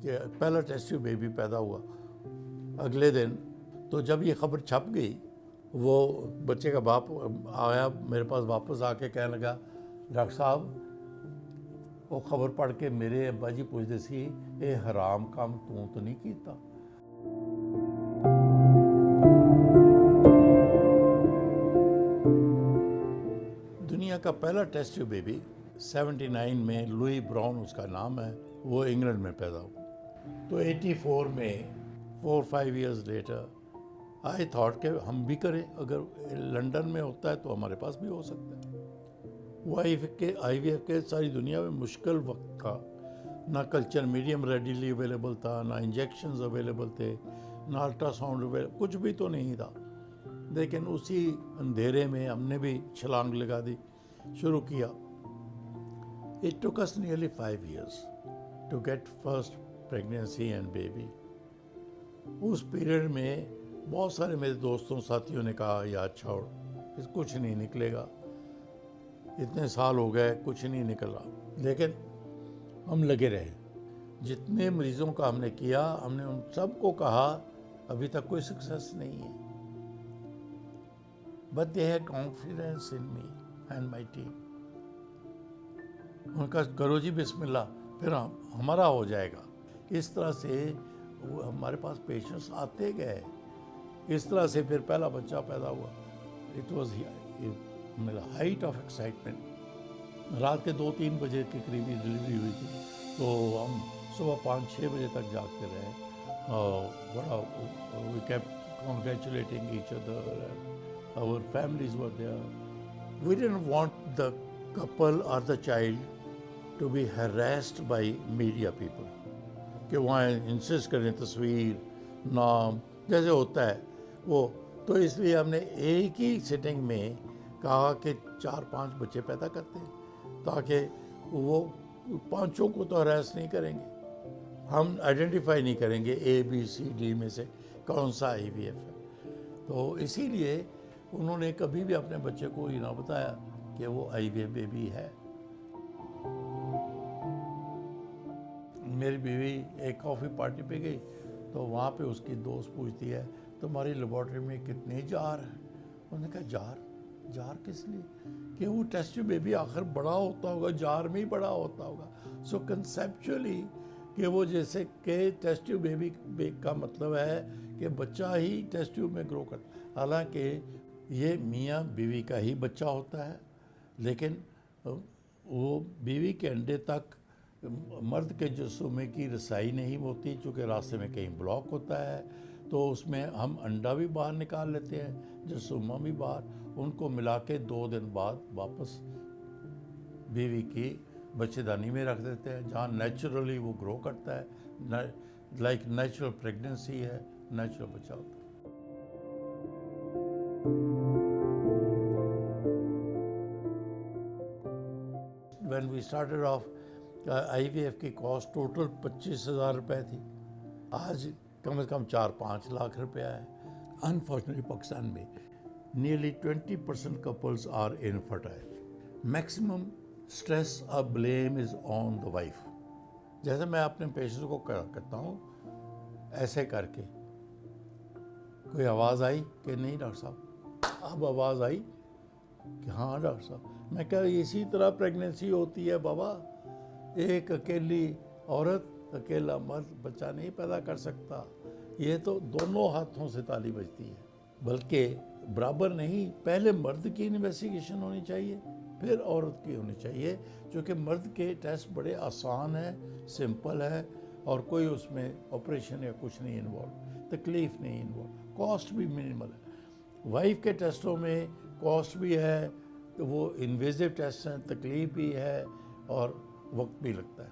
कि पहला test tube baby पैदा हुआ। अगले दिन तो जब ये खबर छप गई, वो बच्चे का बाप आया मेरे पास वापस आके कहने लगा, डॉक्टर साहब वो खबर पढ़ के मेरे अब्बा जी पूछते सी ये हराम काम तू तो नहीं कीता। दुनिया का पहला टेस्ट ट्यूब बेबी 79 में लुई ब्राउन उसका नाम है, वो इंग्लैंड में पैदा हुआ। तो 84 में 4-5 ईयर्स लेटर आई थॉट कि हम भी करें, अगर लंदन में होता है तो हमारे पास भी हो सकता है। वो IVF के सारी दुनिया में मुश्किल वक्त था, ना कल्चर मीडियम रेडीली अवेलेबल था, ना इंजेक्शंस अवेलेबल थे, ना अल्ट्रासाउंड अवेलेबल, कुछ भी तो नहीं था। लेकिन उसी अंधेरे में हमने भी छलांग लगा दी, शुरू किया। It took us nearly 5 years to get first pregnancy and baby. उस पीरियड में बहुत सारे मेरे दोस्तों साथियों ने कहा यार छोड़, इस कुछ नहीं निकलेगा, इतने साल हो गए कुछ नहीं निकला। लेकिन हम लगे रहे। जितने मरीज़ों का हमने किया, हमने उन सबको कहा अभी तक कोई सक्सेस नहीं है, but they had confidence in me and my team. उनका करो जी बिस्मिल्लाह, फिर हमारा हो जाएगा। इस तरह से हमारे पास पेशेंट्स आते गए। इस तरह से फिर पहला बच्चा पैदा हुआ। इट वॉज मेरा हाइट ऑफ एक्साइटमेंट। रात के 2-3 बजे के करीब ही डिलीवरी हुई थी, तो हम सुबह 5-6 बजे तक जागते रहे। बड़ा we kept congratulating each other, and our families were there. We didn't want the couple or the child to be harassed by media people कि वहाँ इंसिस्ट करें तस्वीर, नाम, जैसे होता है वो। तो इसलिए हमने एक ही सिटिंग में कहा कि 4-5 बच्चे पैदा करते हैं, ताकि वो पांचों को तो हरास नहीं करेंगे, हम आइडेंटिफाई नहीं करेंगे ABCD में से कौन सा IVF है। तो इसीलिए उन्होंने कभी भी अपने बच्चे को ये ना बताया कि वो IVF बेबी है। मेरी बीवी एक कॉफ़ी पार्टी पे गई, तो वहाँ पे उसकी दोस्त पूछती है तुम्हारी लेबॉर्ट्री में कितने जार हैं। उन्होंने कहा जार किस लिए, कि वो टेस्ट ट्यूब बेबी आखिर बड़ा होता होगा, जार में ही बड़ा होता होगा। सो कंसेप्चुअली कि वो जैसे कि टेस्ट ट्यूब बेबी का मतलब है कि बच्चा ही टेस्ट ट्यूब में ग्रो करता, हालांकि ये मियाँ बीवी का ही बच्चा होता है, लेकिन वो बीवी के अंडे तक मर्द के जिस्म की रसाई नहीं होती, चूँकि रास्ते में कहीं ब्लॉक होता है, तो उसमें हम अंडा भी बाहर निकाल लेते हैं, जिस्म भी बाहर, उनको मिला के 2 दिन बाद वापस बीवी की बच्चेदानी में रख देते हैं, जहाँ नेचुरली वो ग्रो करता है। लाइक नेचुरल प्रेगनेंसी है, नेचुरल बच्चा होता है। When we started off, IVF की कॉस्ट टोटल 25,000 रुपये थी, आज कम से कम 4-5 लाख रुपया है। अनफॉर्चुनेटली पाकिस्तान में nearly 20% couples are infertile. Maximum stress or blame is on the wife. जैसे मैं अपने पेशेंट्स को कहता हूँ ऐसे करके, कोई आवाज़ आई कि नहीं डॉक्टर साहब, अब आवाज़ आई कि हाँ डॉक्टर साहब, मैं कह इसी तरह प्रेगनेंसी होती है बाबा। एक अकेली औरत, अकेला मर्द बच्चा नहीं पैदा कर सकता। ये तो दोनों हाथों से ताली बजती है, बल्कि बराबर नहीं, पहले मर्द की इन्वेस्टिगेशन होनी चाहिए, फिर औरत की होनी चाहिए, क्योंकि मर्द के टेस्ट बड़े आसान है, सिंपल है, और कोई उसमें ऑपरेशन या कुछ नहीं इन्वॉल्व, तकलीफ़ नहीं इन्वॉल्व, कॉस्ट भी मिनिमल है। वाइफ के टेस्टों में कॉस्ट भी है, तो वो इन्वेजिव टेस्ट हैं, तकलीफ़ भी है और वक्त भी लगता है।